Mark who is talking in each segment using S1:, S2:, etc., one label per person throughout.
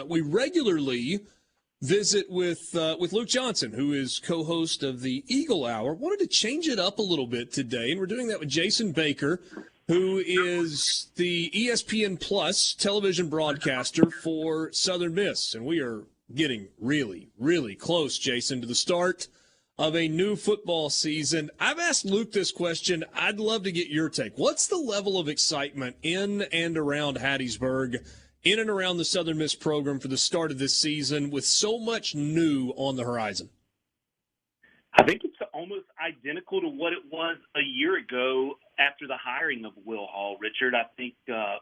S1: We regularly visit with Luke Johnson, who is co-host of the Eagle Hour. Wanted to change it up a little bit today, and we're doing that with Jason Baker, who is the ESPN Plus television broadcaster for Southern Miss. And we are getting really, really close, Jason, to the start of a new football season. I've asked Luke this question. I'd love to get your take. What's the level of excitement in and around Hattiesburg, in and around the Southern Miss program for the start of this season with so much new on the horizon?
S2: I think it's almost identical to what it was a year ago after the hiring of Will Hall, Richard. I think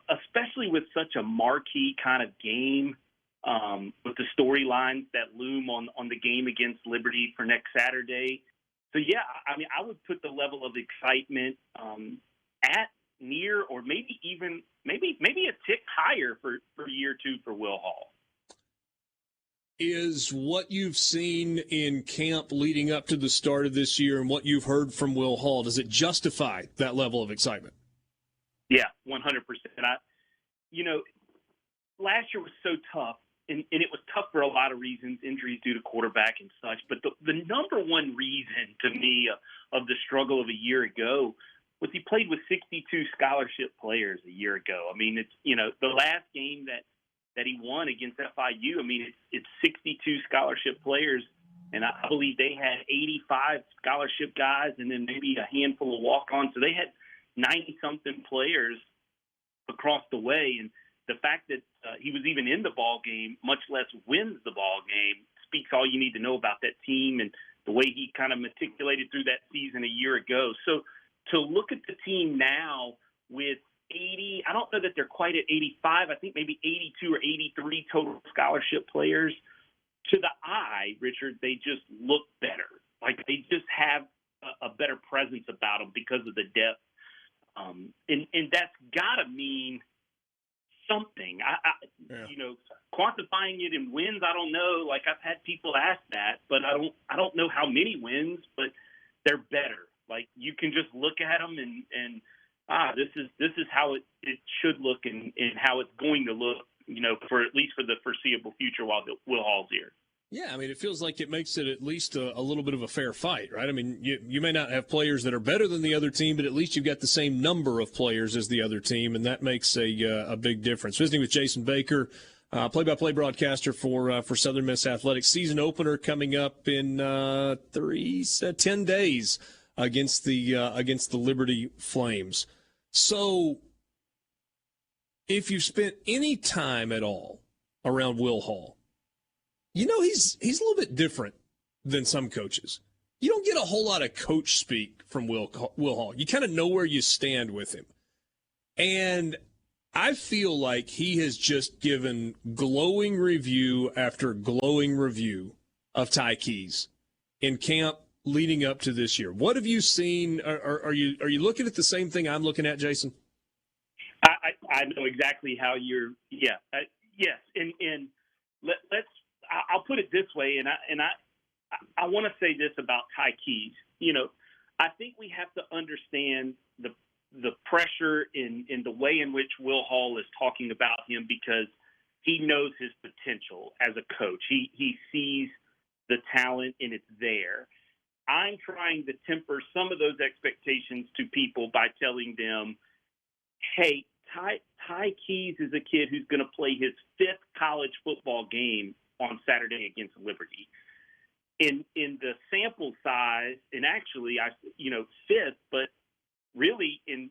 S2: especially with such a marquee kind of game, with the storylines that loom on the game against Liberty for next Saturday. So, yeah, I mean, I would put the level of excitement at near or maybe even maybe a tick higher for year two for Will Hall.
S1: Is what you've seen in camp leading up to the start of this year and what you've heard from Will Hall, does it justify that level of excitement?
S2: Yeah, 100%. Last year was so tough, and it was tough for a lot of reasons, injuries due to quarterback and such. But the number one reason to me of the struggle of a year ago was he played with 62 scholarship players a year ago. I mean, it's, the last game that he won against FIU, I mean, it's 62 scholarship players, and I believe they had 85 scholarship guys and then maybe a handful of walk-ons. So they had 90-something players across the way. And the fact that he was even in the ball game, much less wins the ball game, speaks all you need to know about that team and the way he kind of matriculated through that season a year ago. So to look at the team now with 80, I don't know that they're quite at 85. I think maybe 82 or 83 total scholarship players. To the eye, Richard, they just look better. Like they just have a better presence about them because of the depth. And that's got to mean something. Quantifying it in wins, I don't know. Like I've had people ask that, but I don't know how many wins, but they're better. Like you can just look at them and this is how it should look and how it's going to look, for at least for the foreseeable future while Will Hall's here.
S1: Yeah, I mean, it feels like it makes it at least a little bit of a fair fight, right? I mean, you may not have players that are better than the other team, but at least you've got the same number of players as the other team, and that makes a big difference. Visiting with Jason Baker, play-by-play broadcaster for Southern Miss Athletics. Season opener coming up in 10 days against the Liberty Flames. So, if you've spent any time at all around Will Hall, he's a little bit different than some coaches. You don't get a whole lot of coach speak from Will Hall. You kind of know where you stand with him. And I feel like he has just given glowing review after glowing review of Ty Keys in camp leading up to this year. What have you seen? Are you looking at the same thing I'm looking at, Jason?
S2: I know exactly how you're. Yeah, yes, and let's. I'll put it this way, and I want to say this about Ty Keys. I think we have to understand the pressure in the way in which Will Hall is talking about him because he knows his potential as a coach. He sees the talent and it's there. I'm trying to temper some of those expectations to people by telling them, hey, Ty Keys is a kid who's going to play his 5th college football game on Saturday against Liberty. In the sample size, and actually, 5th, but really in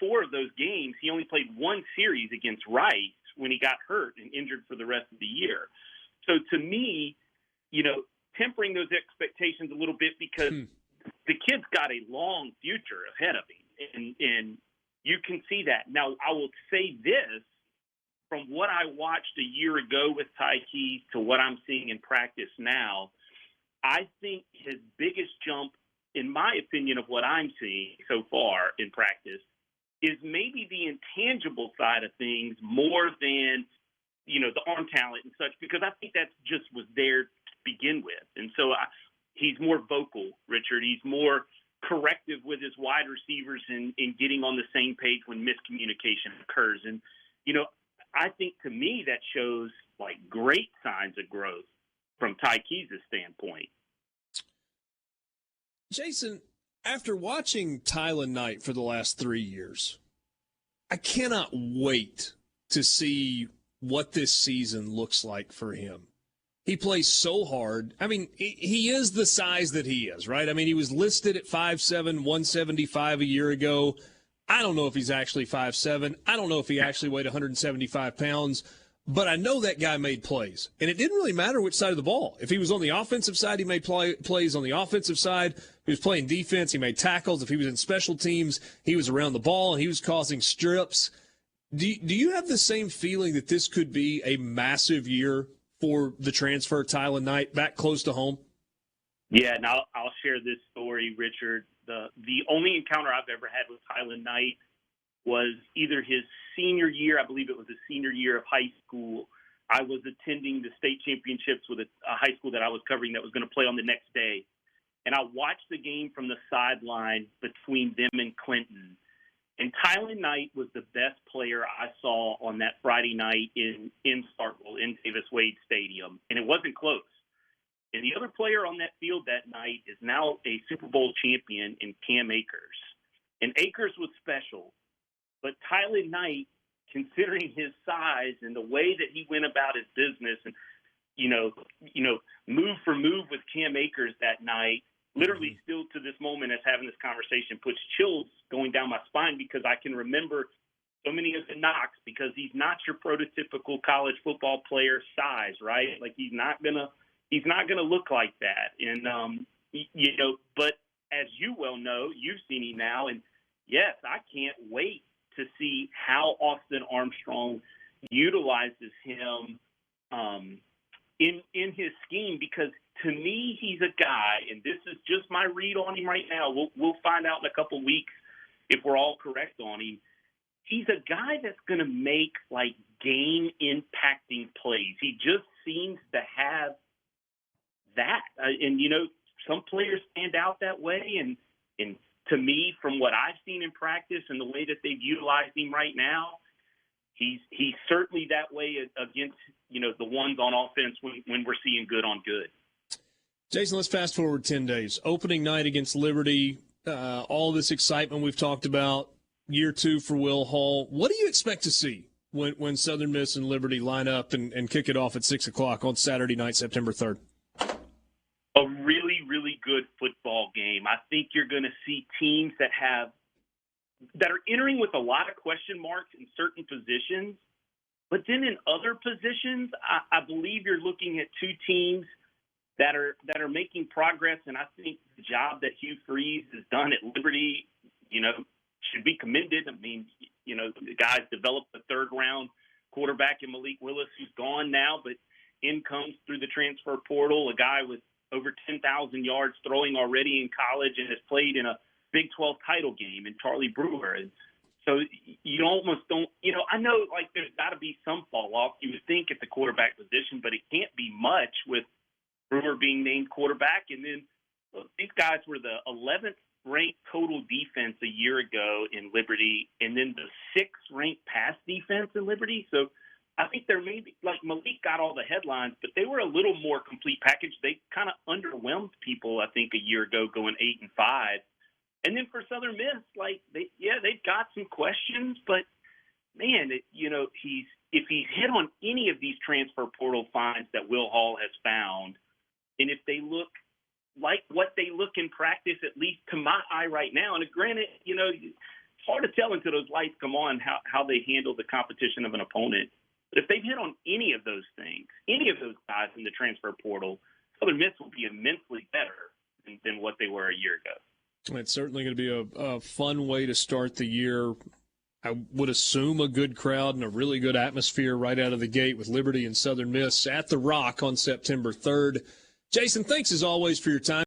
S2: 4 of those games, he only played 1 series against Rice when he got hurt and injured for the rest of the year. So to me, tempering those expectations a little bit because the kid's got a long future ahead of him, and you can see that. Now, I will say this, from what I watched a year ago with Ty Keys to what I'm seeing in practice now, I think his biggest jump, in my opinion, of what I'm seeing so far in practice is maybe the intangible side of things more than, the arm talent and such, because I think that just was there to begin with. And so he's more vocal, Richard. He's more corrective with his wide receivers and getting on the same page when miscommunication occurs. And, I think to me that shows like great signs of growth from Ty Keys' standpoint.
S1: Jason, after watching Tylen Knight for the last 3 years, I cannot wait to see what this season looks like for him. He plays so hard. I mean, he is the size that he is, right? I mean, he was listed at 5'7", 175 a year ago. I don't know if he's actually 5'7". I don't know if he actually weighed 175 pounds. But I know that guy made plays. And it didn't really matter which side of the ball. If he was on the offensive side, he made plays on the offensive side. If he was playing defense, he made tackles. If he was in special teams, he was around the ball and he was causing strips. Do you have the same feeling that this could be a massive year for the transfer Tylen Knight back close to home?
S2: Yeah, and I'll share this story, Richard. The only encounter I've ever had with Tylen Knight was either his senior year, I believe it was his senior year of high school. I was attending the state championships with a high school that I was covering that was going to play on the next day. And I watched the game from the sideline between them and Clinton. And Tylen Knight was the best player I saw on that Friday night in Starkville, in Davis Wade Stadium. And it wasn't close. And the other player on that field that night is now a Super Bowl champion in Cam Akers. And Akers was special. But Tylen Knight, considering his size and the way that he went about his business and, move for move with Cam Akers that night, literally still to this moment as having this conversation puts chills going down my spine because I can remember so many of the knocks because he's not your prototypical college football player size, right? Like he's not gonna look like that. And, but as you well know, you've seen him now. And yes, I can't wait to see how Austin Armstrong utilizes him in his scheme, because to me, he's a guy, and this is just my read on him right now. We'll find out in a couple weeks if we're all correct on him. He's a guy that's going to make like game impacting plays. He just seems to have that, and some players stand out that way, and to me, from what I've seen in practice and the way that they've utilized him right now, he's certainly that way against, the ones on offense when we're seeing good on good.
S1: Jason, let's fast forward 10 days. Opening night against Liberty, all this excitement we've talked about, year 2 for Will Hall. What do you expect to see when Southern Miss and Liberty line up and kick it off at 6 o'clock on Saturday night, September 3rd?
S2: A really, really good football game. I think you're going to see teams that are entering with a lot of question marks in certain positions, but then in other positions, I believe you're looking at two teams that are making progress. And I think the job that Hugh Freeze has done at Liberty, should be commended. I mean, the guys developed a third-round quarterback in Malik Willis, who's gone now, but in comes through the transfer portal a guy with over 10,000 yards throwing already in college and has played in a Big 12 title game in Charlie Brewer. And so you almost don't, I know like there's got to be some fall off, you would think, at the quarterback position, but it can't be much with Brewer being named quarterback. And then these guys were the 11th ranked total defense a year ago in Liberty, and then the 6th ranked pass defense in Liberty. So I think there may be, like Malik got all the headlines, but they were a little more complete package. They kind of underwhelmed people, I think, a year ago going 8-5. And then for Southern Miss, they've got some questions, but man, if he's hit on any of these transfer portal finds that Will Hall has found, and if they look like what they look in practice, at least to my eye right now, and granted, it's hard to tell until those lights come on how they handle the competition of an opponent. But if they've hit on any of those things, any of those guys in the transfer portal, Southern Miss will be immensely better than what they were a year ago.
S1: It's certainly going to be a fun way to start the year. I would assume a good crowd and a really good atmosphere right out of the gate with Liberty and Southern Miss at the Rock on September 3rd. Jason, thanks as always for your time.